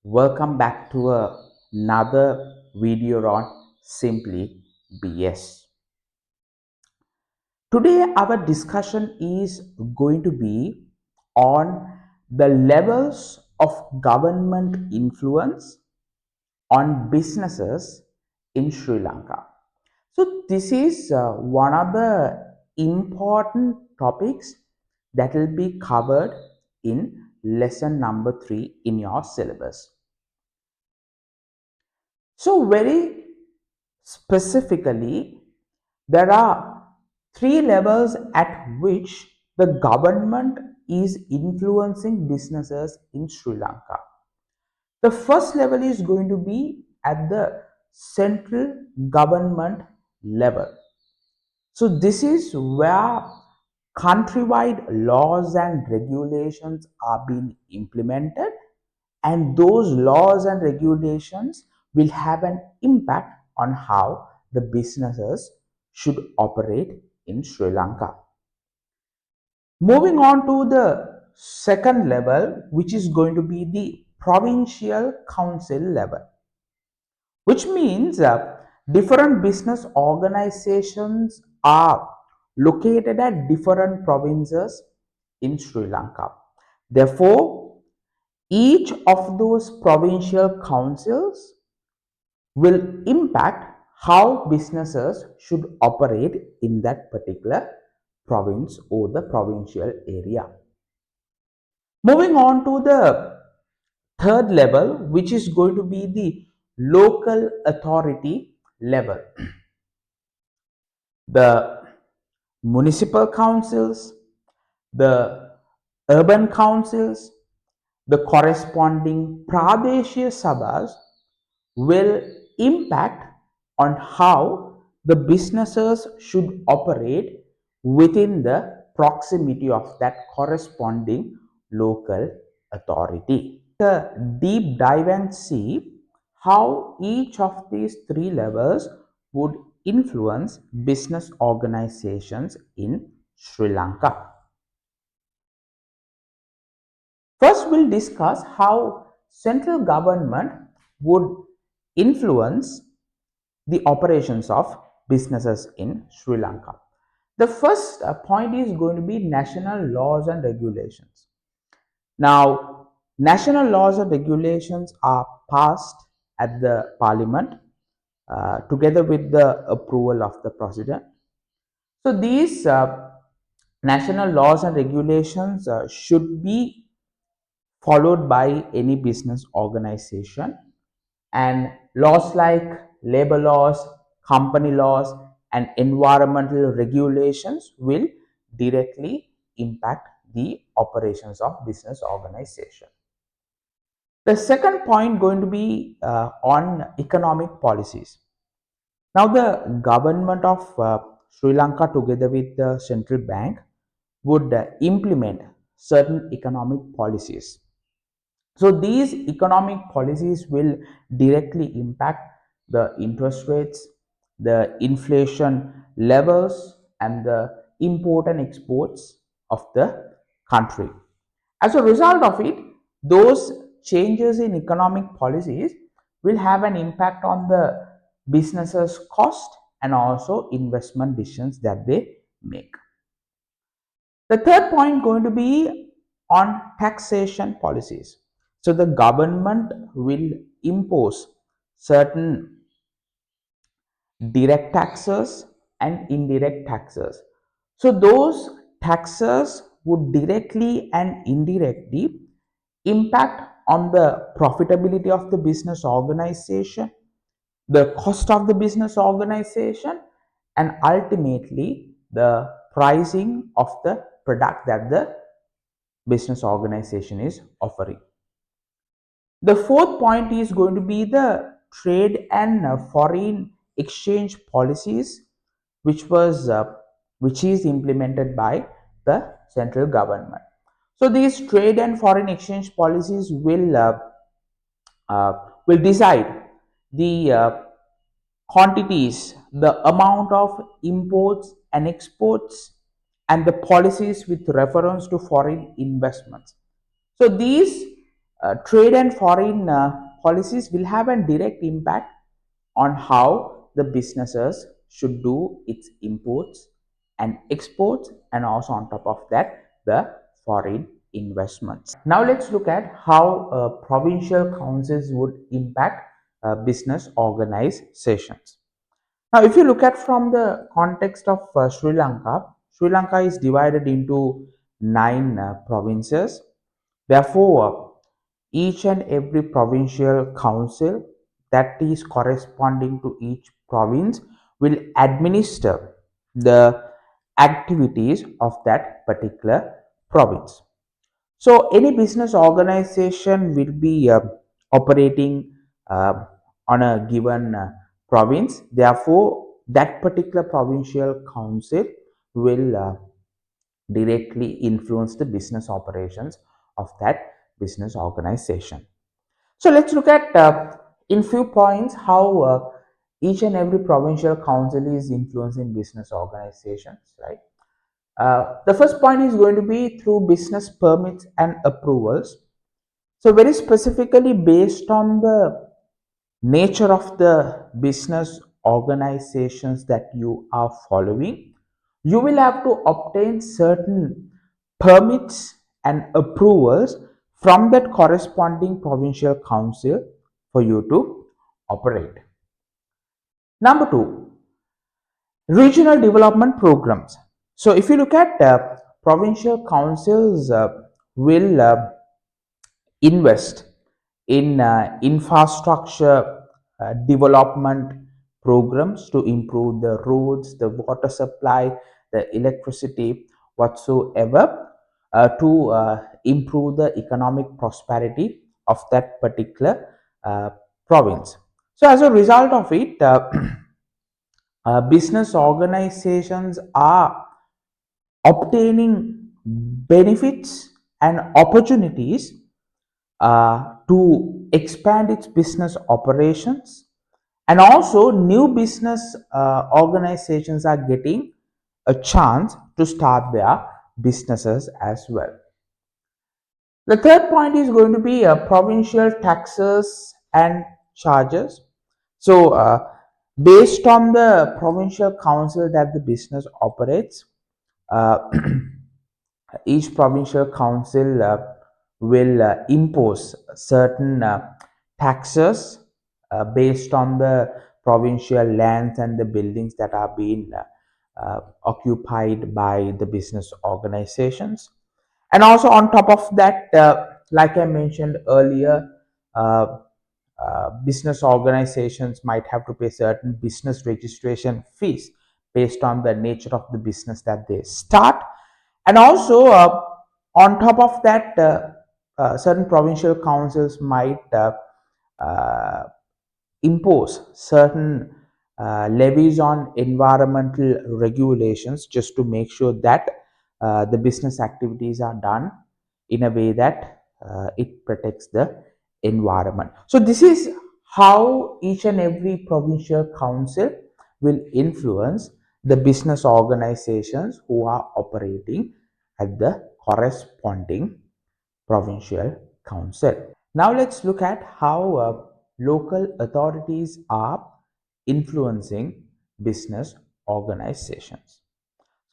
Welcome back to another video on Simply BS. Today, our discussion is going to be on the levels of government influence on businesses in Sri Lanka. So, this is one of the important topics that will be covered in lesson number 3 in your syllabus. So, very specifically, there are three levels at which the government is influencing businesses in Sri Lanka. The first level is going to be at the central government level. So, this is where countrywide laws and regulations are being implemented, and those laws and regulations will have an impact on how the businesses should operate in Sri Lanka. Moving on to the second level, which is going to be the provincial council level, which means different business organizations are located at different provinces in Sri Lanka. Therefore, each of those provincial councils will impact how businesses should operate in that particular province or the provincial area. Moving on to the third level, which is going to be the local authority level. The municipal councils, the urban councils, the corresponding Pradeshia Sabhas will impact on how the businesses should operate within the proximity of that corresponding local authority. A deep dive and see how each of these three levels would influence business organizations in Sri Lanka. First, we'll discuss how central government would influence the operations of businesses in Sri Lanka. The first point is going to be national laws and regulations. Now, national laws and regulations are passed at the parliament together with the approval of the president. So, these national laws and regulations should be followed by any business organization, and laws like labor laws, company laws, and environmental regulations will directly impact the operations of business organization. The second point going to be on economic policies. Now, the government of Sri Lanka together with the central bank would implement certain economic policies. So these economic policies will directly impact the interest rates, the inflation levels, and the import and exports of the country. As a result of it, those changes in economic policies will have an impact on the businesses' cost and also investment decisions that they make. The third point going to be on taxation policies. So the government will impose certain direct taxes and indirect taxes. So those taxes would directly and indirectly impact on the profitability of the business organization, the cost of the business organization, and ultimately the pricing of the product that the business organization is offering. The fourth point is going to be the trade and foreign exchange policies, which was which is implemented by the central government. So these trade and foreign exchange policies will decide the quantities, the amount of imports and exports, and the policies with reference to foreign investments. So these Trade and foreign policies will have a direct impact on how the businesses should do its imports and exports, and also on top of that the foreign investments. Now let's look at how provincial councils would impact business organizations. Now if you look at from the context of Sri Lanka is divided into 9 provinces. Therefore, each and every provincial council that is corresponding to each province will administer the activities of that particular province. So, any business organization will be operating uh, on a given province. Therefore, that particular provincial council will directly influence the business operations of that business organization. So let's look at in few points how each and every provincial council is influencing business organizations, right? The first point is going to be through business permits and approvals. So very specifically based on the nature of the business organizations that you are following, you will have to obtain certain permits and approvals from that corresponding provincial council for you to operate. Number two, regional development programs. So if you look at provincial councils will invest in infrastructure development programs to improve the roads, the water supply, the electricity, whatsoever, to improve the economic prosperity of that particular province. So, as a result of it, business organizations are obtaining benefits and opportunities to expand its business operations, and also new business organizations are getting a chance to start their businesses as well. The third point is going to be provincial taxes and charges. So based on the provincial council that the business operates, uh, each provincial council will impose certain taxes based on the provincial lands and the buildings that are being occupied by the business organizations. And also on top of that, like I mentioned earlier, uh, business organizations might have to pay certain business registration fees based on the nature of the business that they start. And also on top of that, certain provincial councils might uh, impose certain levies on environmental regulations just to make sure that the business activities are done in a way that it protects the environment. So, this is how each and every provincial council will influence the business organizations who are operating at the corresponding provincial council. Now let's look at how local authorities are influencing business organizations.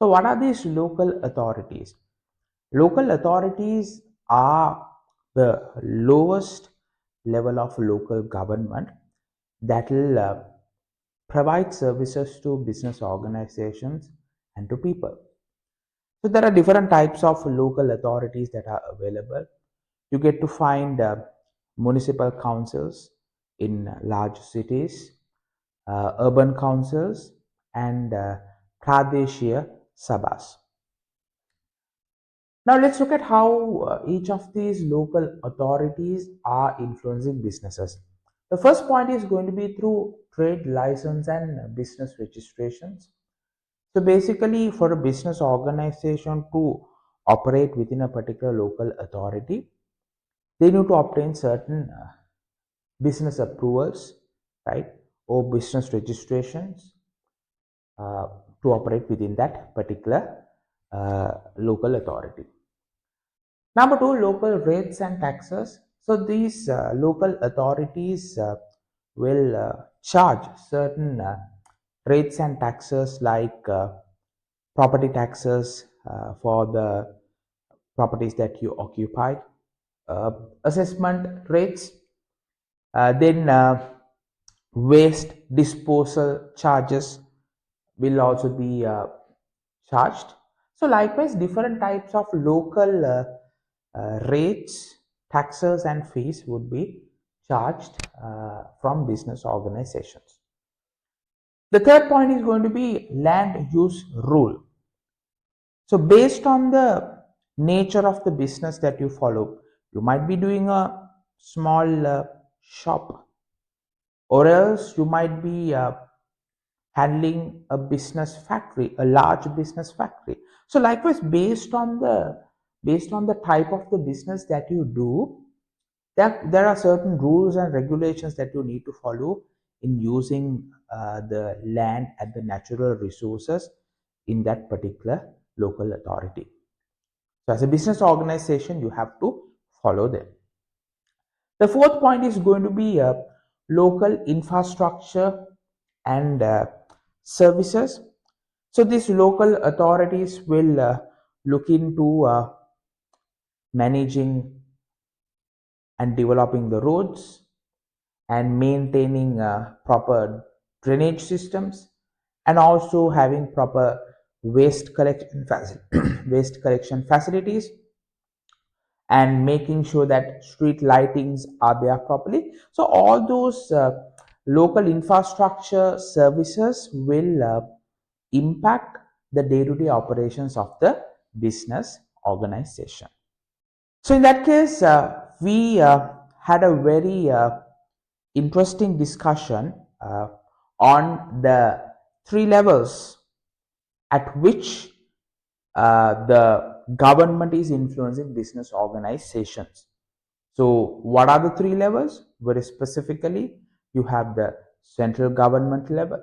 So, what are these local authorities? Local authorities are the lowest level of local government that will provide services to business organizations and to people. So, there are different types of local authorities that are available. You get to find municipal councils in large cities, urban councils, and Pradeshia Sabhas. Now let's look at how each of these local authorities are influencing businesses. The first point is going to be through trade license and business registrations. So basically, for a business organization to operate within a particular local authority, they need to obtain certain business approvals, right, or business registrations uh, to operate within that particular local authority. Number two, local rates and taxes. So these local authorities will charge certain rates and taxes like property taxes for the properties that you occupy, uh, assessment rates, then waste disposal charges will also be charged. So likewise, different types of local rates, taxes and fees would be charged from business organizations. The third point is going to be land use rule. So based on the nature of the business that you follow, you might be doing a small shop, or else you might be handling a business factory, a large business factory. So likewise, based on the type of the business that you do, there are certain rules and regulations that you need to follow in using the land and the natural resources in that particular local authority. So as a business organization, you have to follow them. The fourth point is going to be local infrastructure and services. So these local authorities will look into managing and developing the roads and maintaining proper drainage systems, and also having proper waste collection waste collection facilities, and making sure that street lightings are there properly. So all those local infrastructure services will impact the day-to-day operations of the business organization. So in that case, we had a very interesting discussion on the three levels at which the government is influencing business organizations. So what are the three levels? Very specifically, you have the central government level,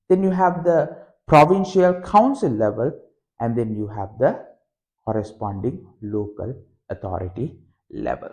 then you have the provincial council level, and then you have the corresponding local authority level.